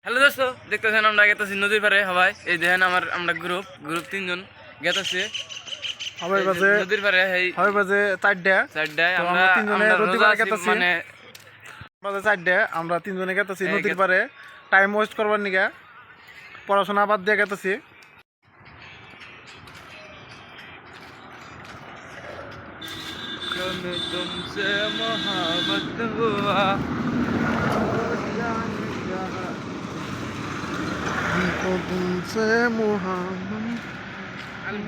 Hello দোস্ত, দেখতেছেন আমরা গেতেছি নদীর পারে হবাই। এই দেখেন আমরা গ্রুপ 3 জন গেতেছি হবে বাজে নদীর পারে। এই হবে বাজে 4টায় আমরা তিনজনে আমরা নদীর রোজা পারে আছি, গেতেছি। মানে বাজে 4টায় আমরা তিনজনে গেতেছি এই নদীর পারে টাইম ওয়েস্ট করবার নিগা পড়াশোনা বাদ দিয়ে গেতেছি। तुमसे मोहब्बत हुआ तो तुमसे मोहब्बत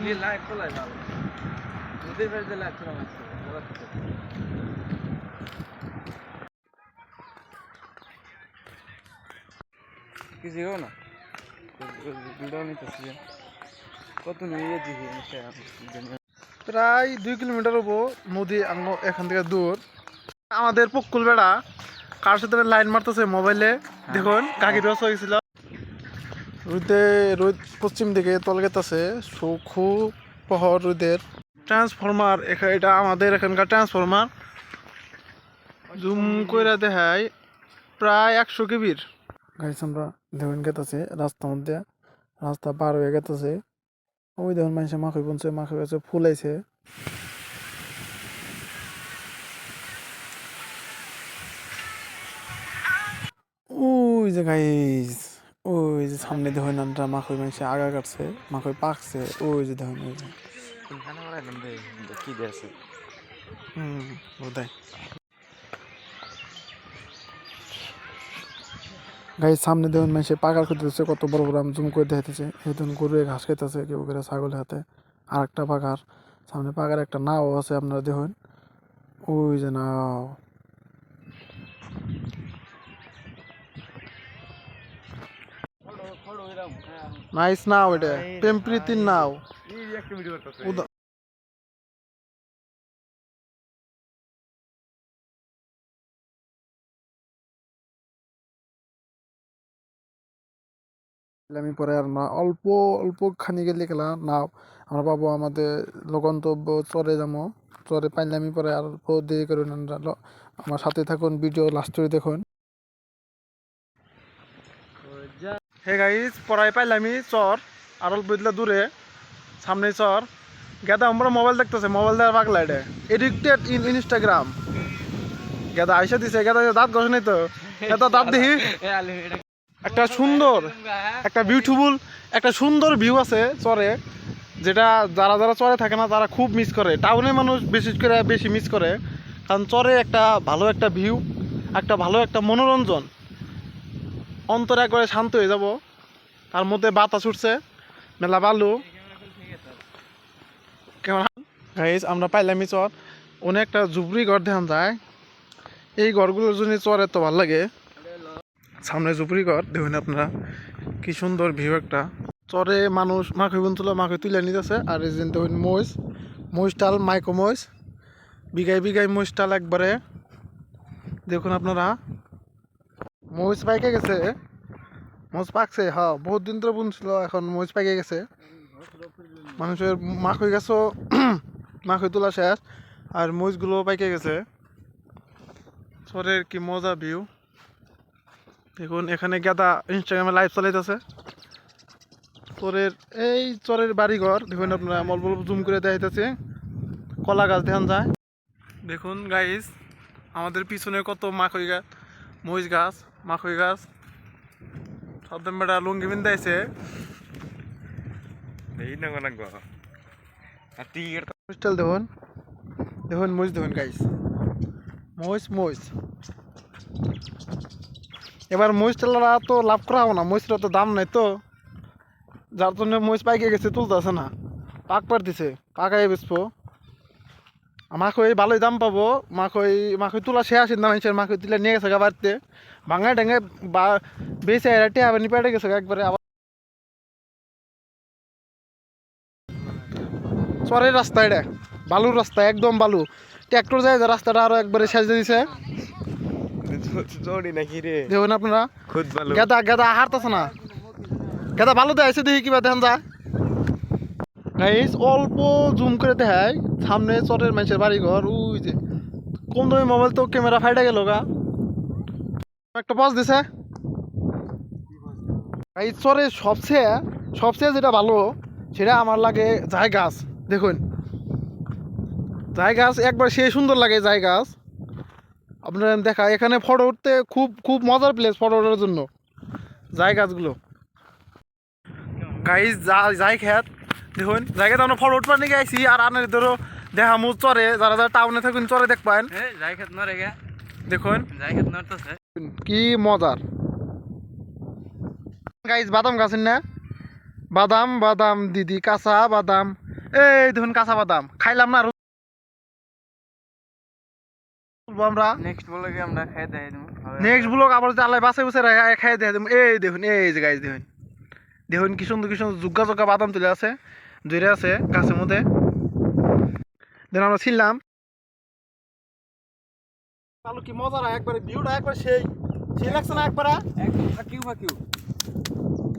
ये लाइट तो लगा नदीर पाরে যে লাইট ছিল কিছু हो না ভিডিও নিতেছি কত নিয়ে দিই প্রায় 2 কিলোমিটার হবো নদী এখান থেকে দূর। আমাদের পকুল বেড়া কার সাথে লাইন মারতেছে মোবাইলে, দেখুন কাকি রস হয়ে গেছিল। রোদ পশ্চিম দিকে তল গেতেছে, খুব প্রহর রোদের। ট্রান্সফরমার এটা আমাদের এখানকার ট্রান্সফরমার, জুম করে দেখায় প্রায় 100 কেবির। গাইস আমরা দেখুন গেতেছে রাস্তার মধ্যে, রাস্তা পার হয়ে গেতেছে। ওই দেখুন মানুষে মাখই বুনছে, মাখই গেছে, ফুল আইছে। ওই যে গাইস, ওই যে সামনে দেখুন আমরা মাখই মানুষে আগা কাটছে, মাখই পাকছে। ওই যে দেখুন, ওই যে কি দিয়েছে বোধহয় গাইস সামনে দেখুন মানুষে পাকার খুঁজতেছে, কত বড় বড় আমি জুম করে দেখাইতেছে। এই দেখুন গরু ঘাস খেতেছে, কেউ করে ছাগলের হাতে। আর একটা পাকার সামনে পাকার একটা নাও আছে, আপনারা দেখুন ওই যে নাও। নাইস নাও, এটা পেম্প্রিতির নাও। আমি পরে আর না অল্প অল্প খানি গেলে গেলাম নাও আমরা পাবো আমাদের গন্তব্য চরে যাবো। চরে পাইলে আমি পরে আর অল্প দেরি করুন, আমার সাথে থাকুন, ভিডিও লাস্ট করে দেখুন। হে গাইস পড়াই পাইলাম আমি চর আর অল্প দিলে দূরে, সামনে চর। গেদা আমরা মোবাইল দেখতেছে, মোবাইল দেওয়ার পাগলা এটা এডিক্টেড ইনস্টাগ্রাম। গেদা আইসা দিছে, গেদা দাঁত ঘষে নাই তো, গেদা দাঁত দেখি। একটা সুন্দর একটা সুন্দর ভিউ আছে চরে, যেটা যারা যারা চরে থাকে না তারা খুব মিস করে। টাউনে মানুষ বিশেষ করে বেশি মিস করে, কারণ চরে একটা ভালো একটা ভিউ, একটা ভালো একটা মনোরঞ্জন, অন্তর একবারে শান্ত হয়ে যাব। তার মধ্যে বাতাস উঠছে, মেলা বালু। কেমন গাইস আমরা পাইলামই চর, অনেকটা ঝুপড়ি ঘর দেখান যায়। এই ঘরগুলোর জন্য চর এত ভালো লাগে। সামনে ঝুপড়ি ঘর দেখুন আপনারা, কি সুন্দর ভিউ একটা। চরে মানুষ মাখই বুনছিল, মাখই তুলে নিতেছে। আর এই যে দেখুন মহিষটাল মাইকো মহিষ, বিঘায় বিঘায় মহিষটাল একবারে দেখুন আপনারা। মহিষ পাইকে গেছে, মহিষ পাকছে, হ্যাঁ বহুত দিন ধরে বুনছিল, এখন মহিষ পাইকে গেছে। মানুষের মাখই গেছ মাখই তোলা শেষ, আর মহিষগুলো পাইকে গেছে। চরের কি মজা ভিউ দেখুন। এখানে গেদা ইনস্টাগ্রামে লাইভ চালাইতেছে। চরের বাড়িঘর দেখুন আপনারা, অল্প অল্প জুম করে দেখাইতেছে। কলা গাছ দেখান যায় দেখুন গাইস। আমাদের পিছনে কত মাখই গাছ, মহিষ গাছ, মাখই গাছ। সব বেটা লুঙ্গি বিন্দাইছে। দেখুন দেখুন মহিষ দেখুন গাইস, মহিষ। এবার মহিষ টেলারা তো লাভ করা হবো না, মহিষের তো দাম নাই তো, যার জন্য মহিষ পাইকে গেছে, তুলতেছে না, পাক দিছে, পাকাই বেচবো। মাখই ভালোই দাম পাবো। মাখই তোলা শেষ না, মানুষের মাখই তুলে নিয়ে গেছে বাড়িতে, ভাঙায় ঢেঙে বা বেঁচে এরাটি আবার নি পেটে গেছে একবারে। আবার চরের রাস্তা, এটা বালুর রাস্তা, একদম বালু। ট্র্যাক্টর যায় রাস্তাটা আরো একবারে শেষ দিয়ে দিছে। দেখুন আপনারা গেদা হারতেছে না, গেদা ভালো দেখাইছে, দেখি কিবা দেখান যায় গাইস। অল্প জুম করে দেখায় সামনে চরের মানুষের বাড়ি ঘর। ওই যে কম দামি মোবাইল তো ক্যামেরা ফাইটা গেল গা, একটা পজ দিছে। এই চরে সবচেয়ে সবচেয়ে যেটা ভালো সেটা আমার লাগে জায় গাছ। দেখুন জায় গাছ একবার সে সুন্দর লাগে জায় গাছ। আপনার দেখা এখানে ফটো উঠতে খুব খুব মজার প্লেস ফটো ওঠার জন্য জায় গাছগুলো। গাইজ যাই খেত দেখুন জায়গাতে আমরা ফটো উঠবার নিয়ে আইসি আর আনের ধরো দেখা মুজ চরে যারা যারা টাউনে থাকুন চরে দেখবেন যাই খেত নরে গে দেখুন যাই খেত নরতেছে কি মজার। গাইজ বাদাম গাছেন না বাদাম বাদাম দিদি কাঁচা বাদাম এই দেখুন কাঁচা বাদাম খাইলাম না আর আমরা নেক্সট বলে কি আমরা খাই দেই নেক্সট ব্লগ আবার যদি আল্লাহ বাসে বসে খাই দেয় এই দেখুন এই যে গাইজ দেখুন দেখুন কি সুন্দর জুগ্গা জুগ্গা বাদাম তুলে আছে জুড়ে আছে গাছের মধ্যে। দেখুন আমরা ছিলাম ভালো কি মজা না একবারে ভিউটা একবার সেই সেই লাগছে না একবার একদম ফাকিউ ফাকিউ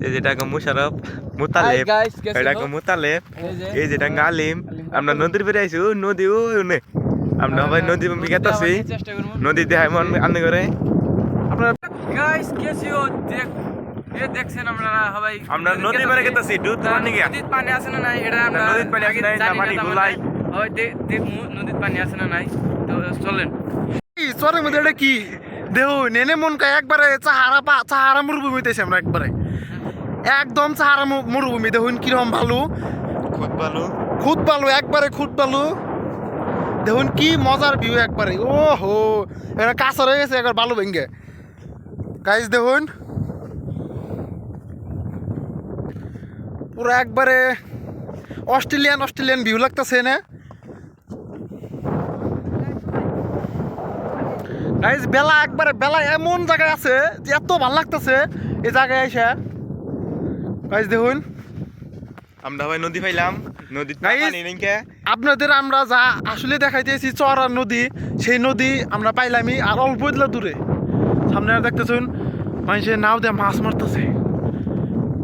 এই যেটা মুশারফ মুতালেব গাইস এটা মুতালেব এই যেটা আলিম আমরা নদীর বেড়ে আইছি নদী ওনে আমরা ভাই নদী বিঘাতাছি চেষ্টা করব নদী দেখাই মন আনতে করে আপনার গাইস কেসি ও দেখ এ দেখছেন আপনারা সবাই আমরা নদী বেড়ে গেতাছি দুধ পানি গিয়া নদীত পানি আছে না নাই এটা আমরা নদীত পানি আছে না পানি গুলাই হয় দেখ নদীত পানি আছে না নাই তো চলেন চরের মধ্যে এটা কি দেখুন এনে মন কায় একবারে চাহারা মরুভূমি হইতেছে আমরা একবারে একদম চাহারা মরুভূমি দেখুন কিরকম ভালো খুদ ভালো একবারে খুদ ভালো দেখুন কি মজার ভিউ একবারে ও হো এটা কাঁচা রয়ে গেছে একবার ভালো ভেঙ্গে গাইজ দেখুন পুরো একবারে অস্ট্রেলিয়ান ভিউ লাগতেছে না গাইজ বেলা একবারে বেলা এমন জায়গায় আছে যে এত ভালো লাগতেছে এই জায়গায় এসে গাইজ দেখুন আমরা ভাই নদী পাইলাম নদী পানি নেই আপনাদের আমরা যা আসলে দেখাইতেছি চর আর নদী সেই নদী আমরা পাইলামই আর অল্প দিলা দূরে সামনে আর দেখতেছুন মানুষের নাও দিয়ে মাছ মারতেছে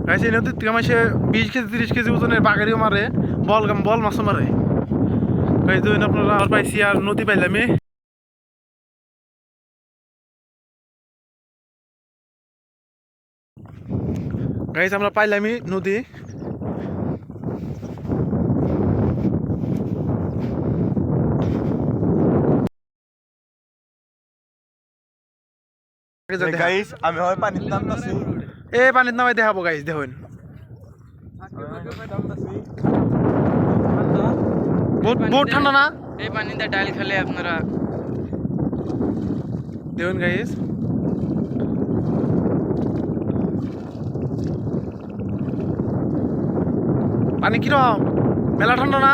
গাইজ এই নদীর থেকে মানুষে 20 কেজি 30 কেজি ওজনের বাগারিও মারে বল মাছও মারে গাইজ দেখুন আপনারা আর পাইছি আর নদী পাইলামই গাইজ আমরা পাইলামই নদী গাইস আমি হয় পানির নামতাছি এ পানির নামাই দেখাবো গাইজ দেখুন বহুত ঠান্ডা না এই পানিতে ডাল খেলে আপনারা দেখুন গাইজ পানি কিরম মেলা ঠান্ডা না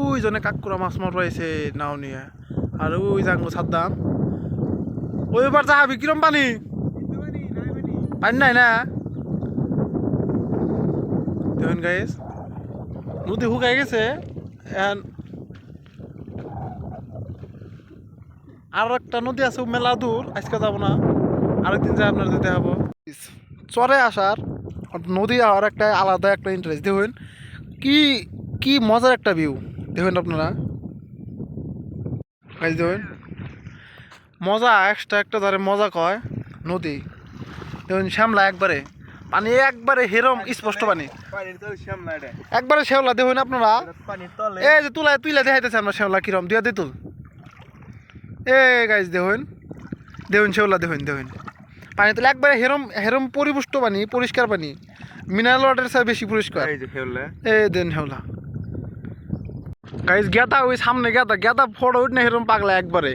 ওই জনে কাকুরা মাছ মার রয়েছে নাও নিয়ে আর ওই জাঙ্গো সাদ্দাম ওইবার যাবি কিরম পানি পানি নাই না দেখুন গাইজ নদী শুকাই গেছে আর একটা নদী আছে মেলা দূর আজকে যাবো না আরেকদিন যাই আপনার যেতে হবো চরে আসার নদী আর একটা আলাদা একটা ইন্টারেস্ট দেখুন কি কি মজার একটা ভিউ দেখুন আপনারা দেখুন মজা এক্সট্রা একটা ধরে মজা কয় নদী দেখুন শ্যামলা একবারে পানি একবারে হেরম স্পষ্ট পানি একবারে শ্যাওলা দেখুন আপনারা এই যে তুলে দেখাইতেছে আমরা শ্যাওলা কিরম দুয়া দিয়ে তুল এ গাইজ দেখুন শ্যাওলা দেখুন পানি তুলে একবারে হেরম পরিপুষ্ট পানি পরিষ্কার পানি মিনারেল ওয়াটার চেয়ে বেশি পরিষ্কার এই দেন শ্যাওলা গাইজ গেদা ওই সামনে গেদা ফটো উঠ না হেরম পাগলা একবারে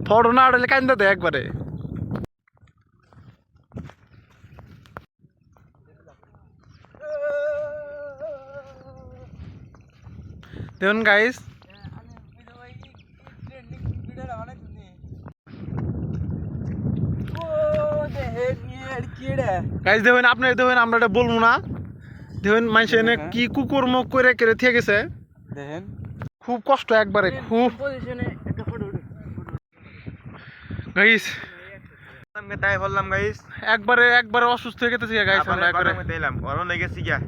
ফটো না উঠলে কান্দা দেয় একবারে দেখুন গাইজ দেখুন আপনি দেখুন আমরা এটা বলবো না দেখুন মানুষ এনে কি কুকুর মুখ করে কেড়ে থেকে গেছে দেখেন খুব কষ্ট একবারে খুব গাইস তাই বললাম গাইস একবারে অসুস্থ হয়ে গেছে গাইস আমরা একবারে দিলাম অরণ হয়ে গেছি গিয়া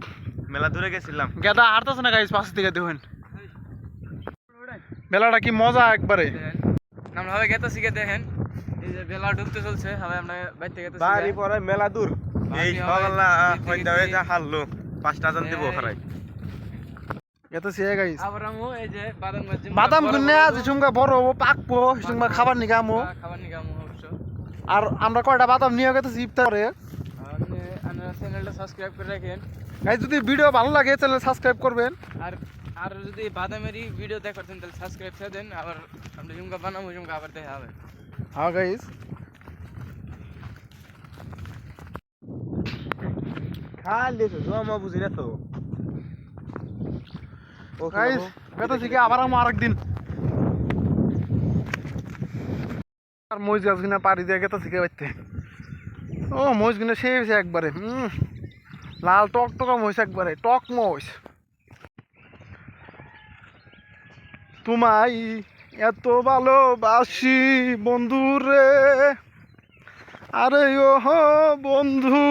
মেলা দূরে গেছিলাম গেদা হারতাছে না গাইস পাশ থেকে দেখুন মেলাটা কি মজা একবারে আমরা হবে গেতে শিখে দেখেন এই যে বেলা ডুবতে চলছে সবাই আমরা বাইতে গেতেছি বাড়ি পরে মেলা দূর এই বাড়ি সকালনা হয়, হইতে হইতে হারলো 5টা জন দিব খারাই গেতেছি গাইস আবার আমু এই যে বাদাম গাছ বাদাম গুনে আজ সুমগা বড় হবো পাকবো সুমগা খাবার নিগামো খাবার নিয়ে গামু অবশ্য আর আমরা কয়টা বাদাম নিয়ে গেতেছি ইফতারে আপনি আপনারা চ্যানেলটা সাবস্ক্রাইব করে রাখেন গাইস যদি ভিডিও ভালো লাগে চ্যানেল সাবস্ক্রাইব করবেন আর আর যদি বাদামেরই ভিডিও দেখতেছেন তাহলে সাবস্ক্রাইব করে দেন আবার আমরা জুমকা বানাবো জুমকা আবার দেখা হবে হ্যাঁ গাইস খালি তো জমা বুঝি না তো ও গাইস গেতেছি কি আবার আমরা আরেকদিন আর মহিষ গাছ কিনা পাড়ি দিয়ে গেতেছি কে বাইতে ও মহিষ কিনা সে একবারে লাল টক টকা মহিষ একবারে টক মহিষ তোমায় এত ভালোবাসি বন্ধু রে আরে ও বন্ধু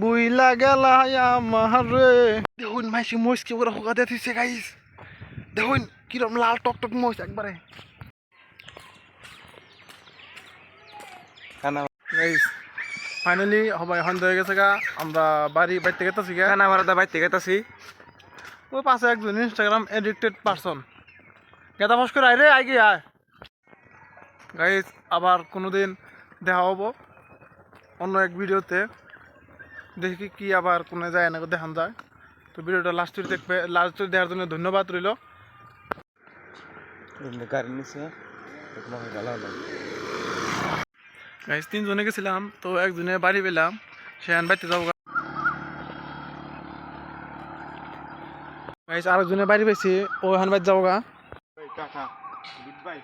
বুইলা গেলা আমার রে দেখুন মাইসি মহিষ কি করে হোকা দিতেছে গাইস দেখুন কিরম লাল টক টক মহিষ একবারে গাইস ফাইনালি সবাই এখন হয়ে গেছে গা আমরা বাড়িতে গেতেছি গা কানা মারাদা বাইতে গেতাছি ওই পাশে একজন ইনস্টাগ্রাম এডিক্টেড পারসন গেতা ফস করে আয় রে আয় গিয়ে আয় গাইস আবার কোনোদিন দেখা হবো অন্য এক ভিডিওতে দেখি কি আবার কোনো যায় না দেখান যায় তো ভিডিওটা লাস্ট দেখবে লাস্ট দেখার জন্য ধন্যবাদ রইল গাড়ি নিছে ভালো হলো গাইস 3 জনে গেছিলাম তো একজনে বাড়ি পেলাম সে আন বাইতে যাবো গাইস আরেকজনে বাড়ি পেয়েছি ও হান বাইতে যাবো গা কাকা গুড বাই